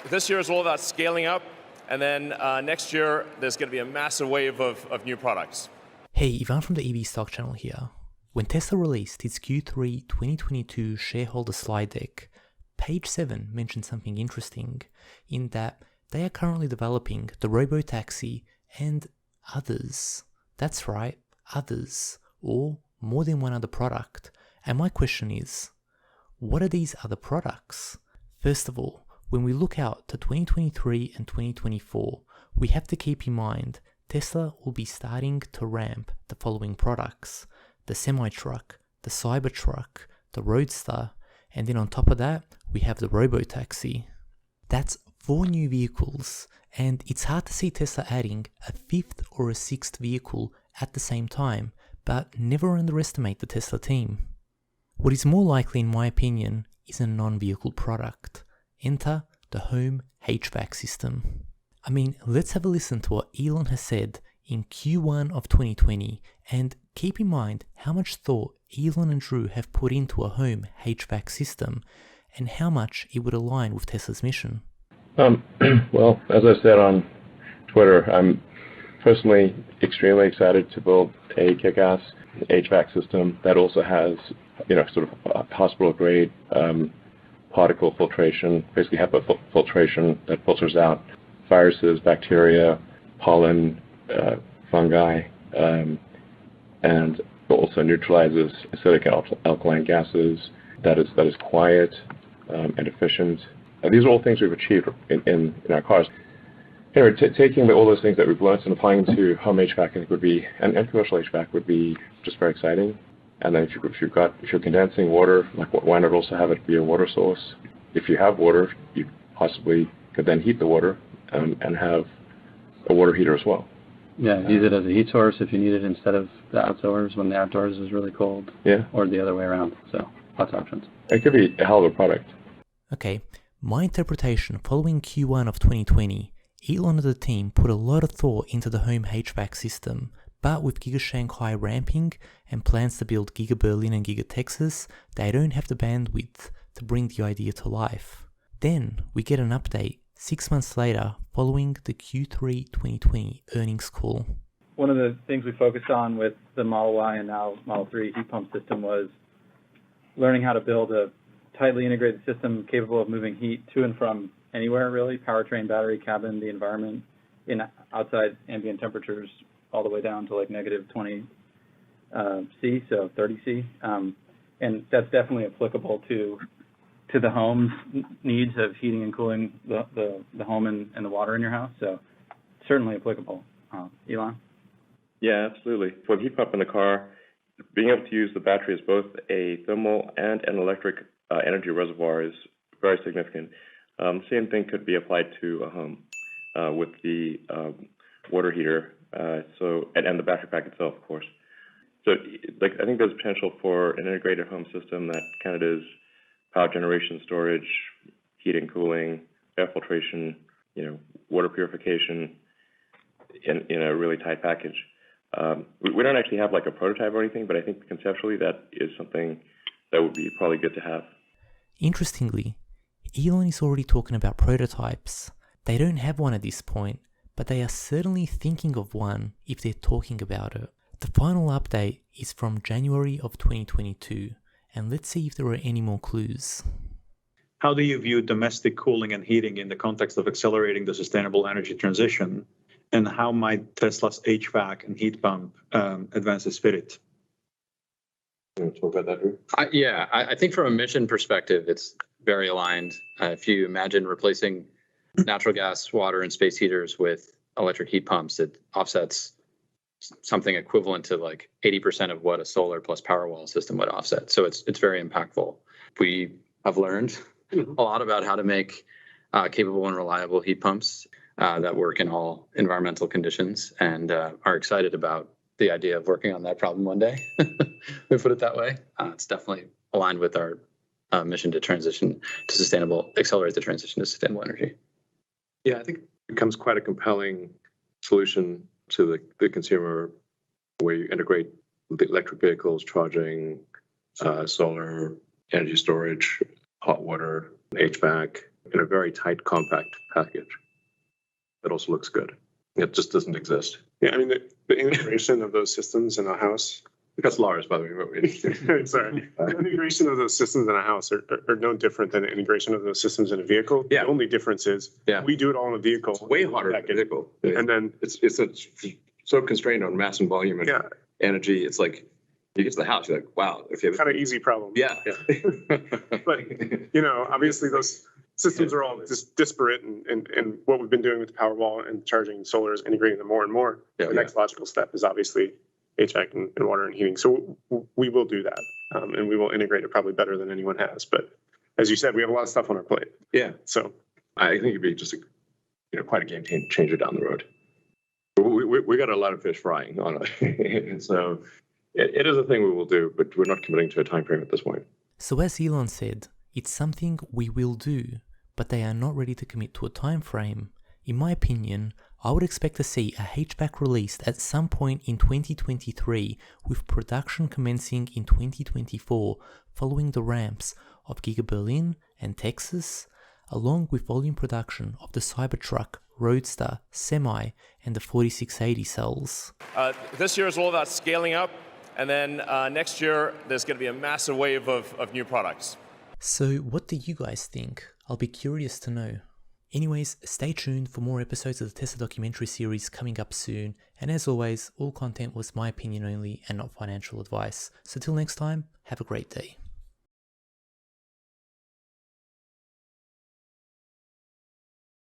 This year is all about scaling up, and then next year there's going to be a massive wave of new products. Hey, Ivan from the EV Stock Channel here. When Tesla released its Q3 2022 shareholder slide deck, page 7 mentioned something interesting in that they are currently developing the robotaxi and others. That's right, others, or more than one other product. And my question is, what are these other products? First of all, when we look out to 2023 and 2024, we have to keep in mind Tesla will be starting to ramp the following products: the semi-truck, the Cybertruck, the Roadster, and then on top of that, we have the robotaxi. That's 4 new vehicles, and it's hard to see Tesla adding a 5th or a 6th vehicle at the same time, but never underestimate the Tesla team. What is more likely, in my opinion, is a non-vehicle product. Enter the home HVAC system. I mean, let's have a listen to what Elon has said in Q1 of 2020, and keep in mind how much thought Elon and Drew have put into a home HVAC system, and how much it would align with Tesla's mission. Well, as I said on Twitter, I'm personally extremely excited to build a kick-ass HVAC system that also has, sort of hospital-grade particle filtration, basically HEPA filtration that filters out viruses, bacteria, pollen, fungi, and also neutralizes acidic and alkaline gases. That is quiet and efficient. These are all things we've achieved in our cars. Anyway, taking all those things that we've learned and applying to home HVAC, I think would be, and commercial HVAC would be just very exciting. And then if you're condensing water, like why not also have it be a water source? If you have water, you possibly could then heat the water and have a water heater as well. Yeah, use it as a heat source if you need it instead of the outdoors when the outdoors is really cold. Yeah. Or the other way around. So lots of options. It could be a hell of a product. Okay, my interpretation following Q1 of 2020, Elon and the team put a lot of thought into the home HVAC system, but with Giga Shanghai ramping and plans to build Giga Berlin and Giga Texas, they don't have the bandwidth to bring the idea to life. Then we get an update 6 months later following the Q3 2020 earnings call. One of the things we focused on with the Model Y and now Model 3 heat pump system was learning how to build a tightly integrated system capable of moving heat to and from anywhere, really, powertrain, battery, cabin, the environment, in outside ambient temperatures all the way down to like negative 20 C, so 30 C. And that's definitely applicable to the home's needs of heating and cooling the home and the water in your house. So certainly applicable. Elon? Yeah, absolutely. For the heat pump in the car, being able to use the battery as both a thermal and an electric energy reservoir is very significant. Same thing could be applied to a home with the water heater, and the battery pack itself, of course. So, I think there's potential for an integrated home system that kind of does power generation, storage, heating, cooling, air filtration, water purification in a really tight package. We don't actually have like a prototype or anything, but I think conceptually that is something that would be probably good to have. Interestingly, Elon is already talking about prototypes. They don't have one at this point, but they are certainly thinking of one if they're talking about it. The final update is from January of 2022, and let's see if there are any more clues. How do you view domestic cooling and heating in the context of accelerating the sustainable energy transition? And how might Tesla's HVAC and heat pump advance the spirit? You want to talk about that, Drew? I think from a mission perspective, it's very aligned. If you imagine replacing natural gas, water, and space heaters with electric heat pumps, it offsets something equivalent to like 80% of what a solar plus Powerwall system would offset. So it's very impactful. We have learned a lot about how to make capable and reliable heat pumps that work in all environmental conditions, and are excited about the idea of working on that problem one day. We put it that way. It's definitely aligned with our mission to transition to sustainable, accelerate the transition to sustainable energy. Yeah, I think it becomes quite a compelling solution to the consumer, where you integrate the electric vehicles, charging, solar, energy storage, hot water, HVAC, in a very tight, compact package that also looks good. It just doesn't exist. Yeah, I mean, the integration of those systems in a house. That's Lars, by the way. Sorry. The integration of those systems in a house are no different than the integration of those systems in a vehicle. Yeah. The only difference is we do it all in a vehicle. It's way harder than a vehicle. And then it's so constrained on mass and volume and energy. It's like you get to the house, you're like, wow. If you have kind of easy problem. Yeah. But, obviously those systems are all just disparate, and what we've been doing with the Powerwall and charging and solar is integrating them more and more. The next logical step is obviously HVAC and water and heating. So we will do that, and we will integrate it probably better than anyone has. But as you said, we have a lot of stuff on our plate. Yeah. So I think it'd be just quite a game changer down the road. We got a lot of fish frying on it. So it is a thing we will do, but we're not committing to a time frame at this point. So as Elon said, it's something we will do, but they are not ready to commit to a time frame. In my opinion, I would expect to see a hatchback released at some point in 2023, with production commencing in 2024, following the ramps of Giga Berlin and Texas, along with volume production of the Cybertruck, Roadster, Semi, and the 4680 cells. This year is all about scaling up, and then next year there's going to be a massive wave of new products. So what do you guys think? I'll be curious to know. Anyways, stay tuned for more episodes of the Tesla documentary series coming up soon, and as always, all content was my opinion only and not financial advice. So till next time, have a great day.